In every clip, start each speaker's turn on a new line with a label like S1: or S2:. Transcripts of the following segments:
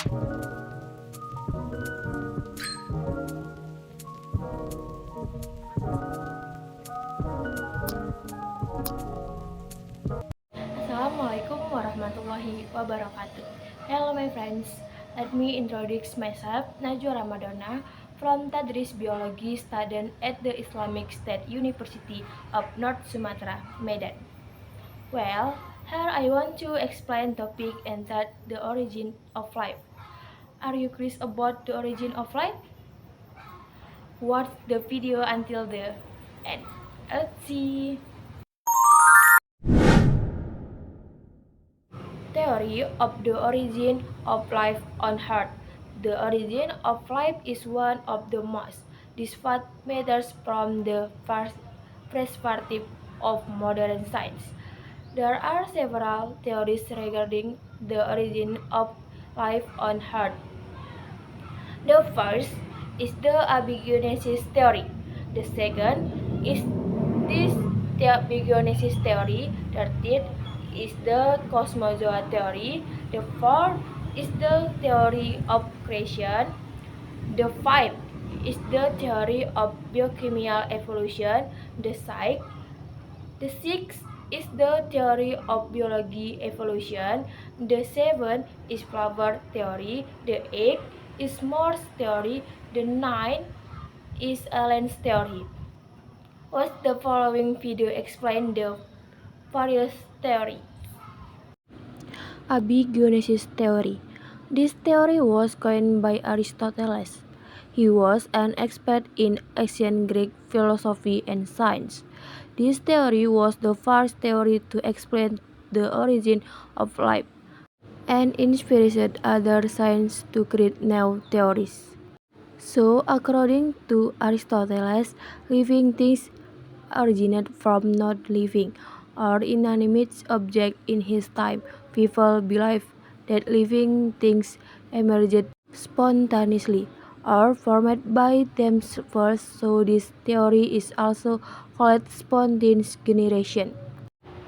S1: Assalamualaikum warahmatullahi wabarakatuh. Hello my friends, let me introduce myself, Najwa Ramadana from Tadris Biology student at the Islamic State University of North Sumatra, Medan. Well, here I want to explain topic and that the origin of life. Are you curious about the origin of life? Watch the video until the end. Let's see. Theory of the origin of life on Earth. The origin of life is one of the most disputed matters from the perspective of modern science. There are several theories regarding the origin of life on Earth. The first is the abiogenesis theory. The second is this abiogenesis theory. The third is the cosmozoa theory. The fourth is the theory of creation. The fifth is the theory of biochemical evolution. The sixth is the theory of biology evolution. The seventh is flower theory. The eighth is Morse theory. The ninth is Allen's theory. Watch the following video explain the various theories. Abiogenesis theory. This theory was coined by Aristotle. He was an expert in ancient Greek philosophy and science. This theory was the first theory to explain the origin of life and inspired other scientists to create new theories. So, according to Aristotle, living things originate from non-living or inanimate objects in his time. People believe that living things emerged spontaneously or formed by themselves, so this theory is also called spontaneous generation.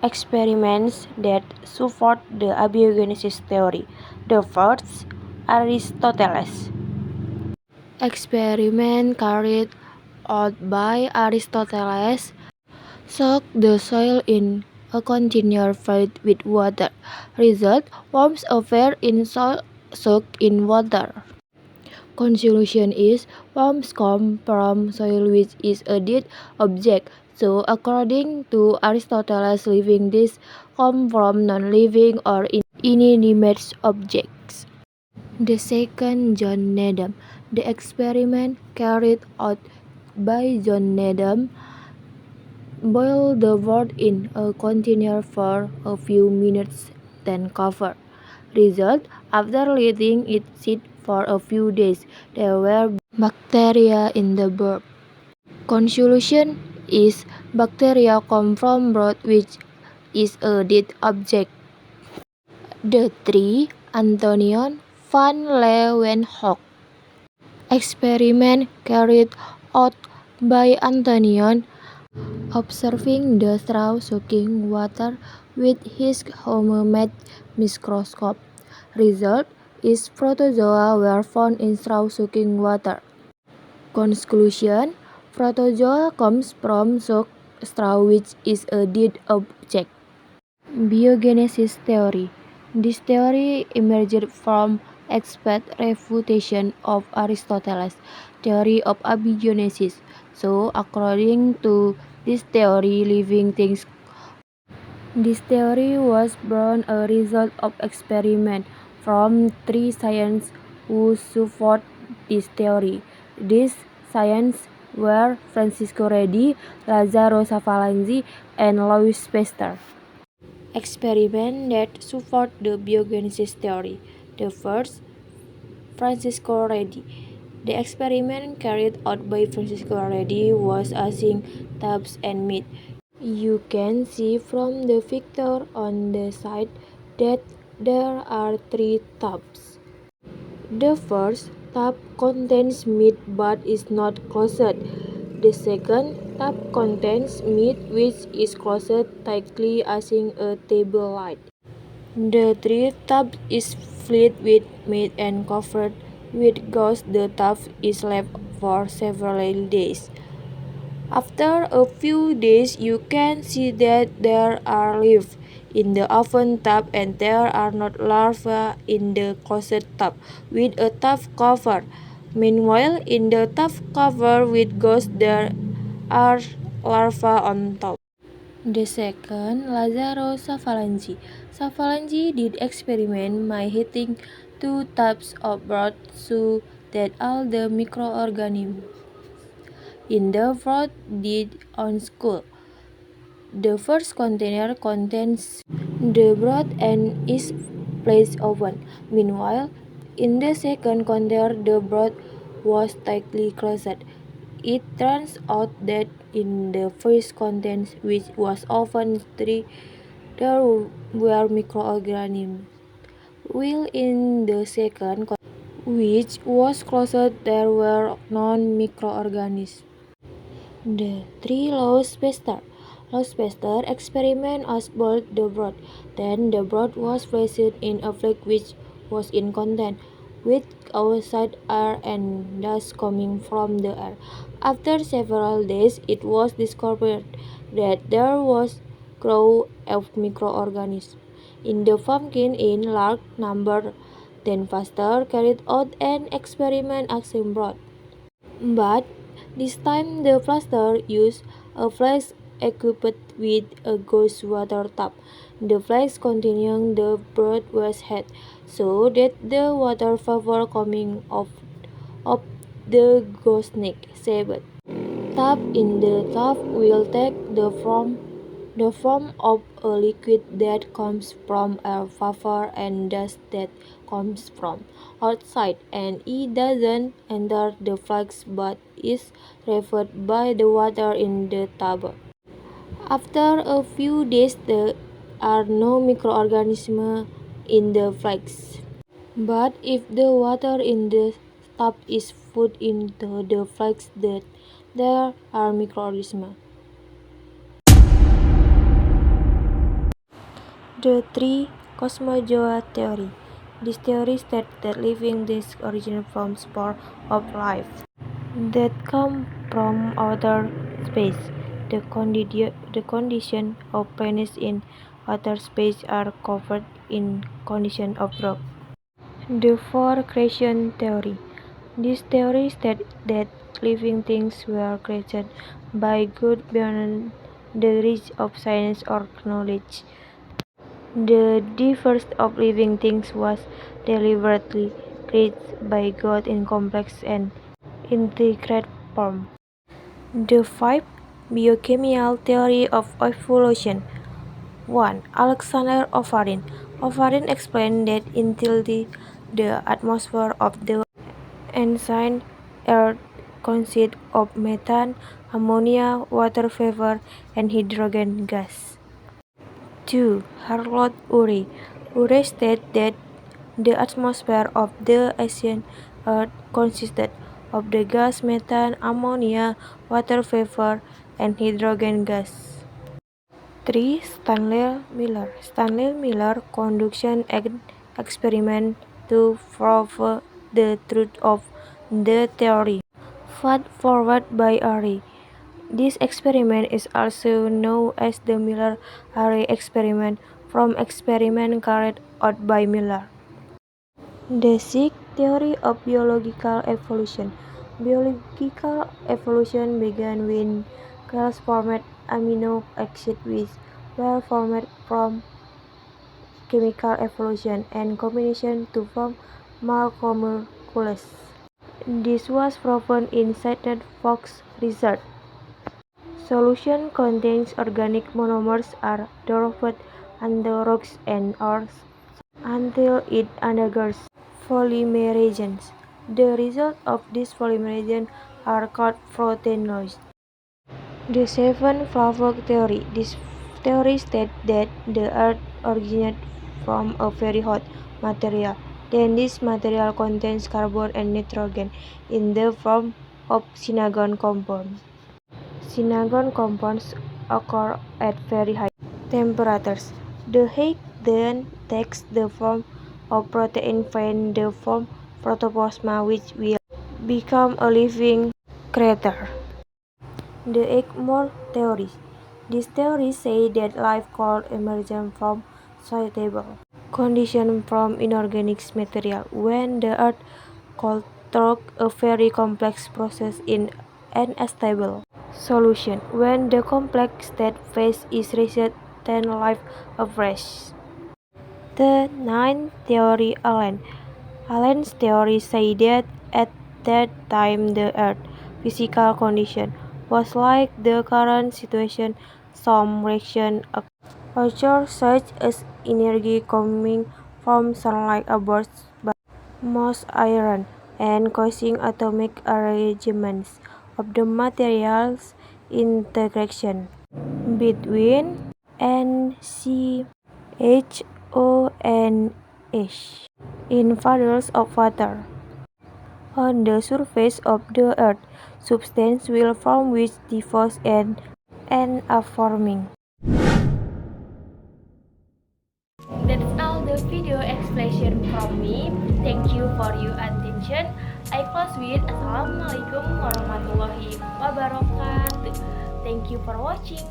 S1: Experiments that support the abiogenesis theory. The first, Aristoteles. Experiment carried out by Aristoteles soak the soil in a container filled with water. Result: worms appear in soil soaked in water. Conclusion is worms come from soil which is a dead object. So according to Aristotle, living things come from non-living or inanimate objects. The second, John Needham. The experiment carried out by John Needham boiled the water in a container for a few minutes, then cover. Result: after letting it sit for a few days, there were bacteria in the broth. Conclusion is bacteria come from broth which is a dead object. The three, Antoine van Leeuwenhoek. Experiment carried out by Antoine observing the straw soaking water with his homemade microscope. Result is protozoa were found in straw soaking water. Conclusion: protozoa comes from soaked straw which is a dead object. Biogenesis theory. This theory emerged from expert refutation of Aristotle's theory of abiogenesis. So, according to this theory, living things. This theory was born a result of experiment from three scientists who support this theory. These scientists were Francisco Redi, Lazzaro Savalanzi, and Louis Pasteur. Experiment that support the biogenesis theory. The first, Francisco Redi. The experiment carried out by Francisco Redi was using tubs and meat. You can see from the picture on the side that there are three tubs. The first tub contains meat but is not closed. The second tub contains meat which is closed tightly using a table lid. The tree top is filled with meat and covered with gauze. The top is left for several days. After a few days, you can see that there are leaves in the oven top and there are not larvae in the closed top with a top cover. Meanwhile, in the top cover with gauze, there are larvae on top. The second, Lazzaro Savalanchi. Savalanchi did experiment by heating 2 cups of broth so that all the microorganisms in the broth did on cool. The first container contains the broth and is placed open. Meanwhile, in the second container, the broth was tightly closed. It turns out that in the first container, which was open, there were microorganisms, while in the second container, which was closed, there were non-microorganisms. The three Louis Pasteur. Louis Pasteur experiment as boiled the broth. Then the broth was placed in a flask which was in contact with outside air and dust coming from the air. After several days, it was discovered that there was growth of microorganisms in the pumpkin in large number. Then Pasteur carried out an experiment asking broth. But this time the plaster used a flask equipped with a gauze water tap. The flask containing the broth was hot, so that the water vapor coming of the gauze neck shaped tap in the tap will take the form of a liquid that comes from air vapor and dust that comes from outside, and it doesn't enter the flask but is removed by the water in the tub. After a few days, there are no microorganisms in the flask. But if the water in the tub is put into the flask, there are microorganisms. The three Cosmozoa theory. This theory states that living things originate from spores of life that come from outer space. The conditions of planets in outer space are covered in conditions of rock. The four creation theory. This theory states that living things were created by God beyond the reach of science or knowledge. The first of living things was deliberately created by God in complex and integrated form. The five biochemical theory of evolution. 1. Alexander Oparin. Oparin explained that until the atmosphere of the ancient Earth consisted of methane, ammonia, water vapor, and hydrogen gas. 2. Harold Urey. Urey stated that the atmosphere of the ancient Earth consisted of the gas methane, ammonia, water vapor, and hydrogen gas. 3. Stanley Miller. Stanley Miller conducted an experiment to prove the truth of the theory put forward by Urey. This experiment is also known as the Miller-Urey experiment, from experiment carried out by Miller. The sixth theory of biological evolution. Biological evolution began when cells formed amino acids which were formed from chemical evolution and combination to form macromolecules. This was proven in cited Fox research. Solution contains organic monomers are dropped under rocks and ores until it undergoes polymerization. The result of this polymerization are called proteinoids. The seventh Flavok theory. This theory states that the Earth originated from a very hot material. Then this material contains carbon and nitrogen in the form of synagon compounds. Synagon compounds occur at very high temperatures. The high then takes the form of protein via the form protoplasma, which will become a living creature. The Egg-Moore theory. This theory says that life could emerge from suitable conditions from inorganic material when the Earth could through a very complex process in an unstable solution. When the complex state phase is reset, then life afresh. The ninth theory, Allen's theory says that at that time the Earth's physical condition was like the current situation. Some reaction occur, such as energy coming from sunlight bursts by most iron and causing atomic arrangements of the materials interaction between NaCH and H in puddles of water on the surface of the Earth. Substance will form which diffuse and end up forming. That's all the video explanation from me. Thank you for your attention. I close with Assalamualaikum warahmatullahi wabarakatuh. Thank you for watching.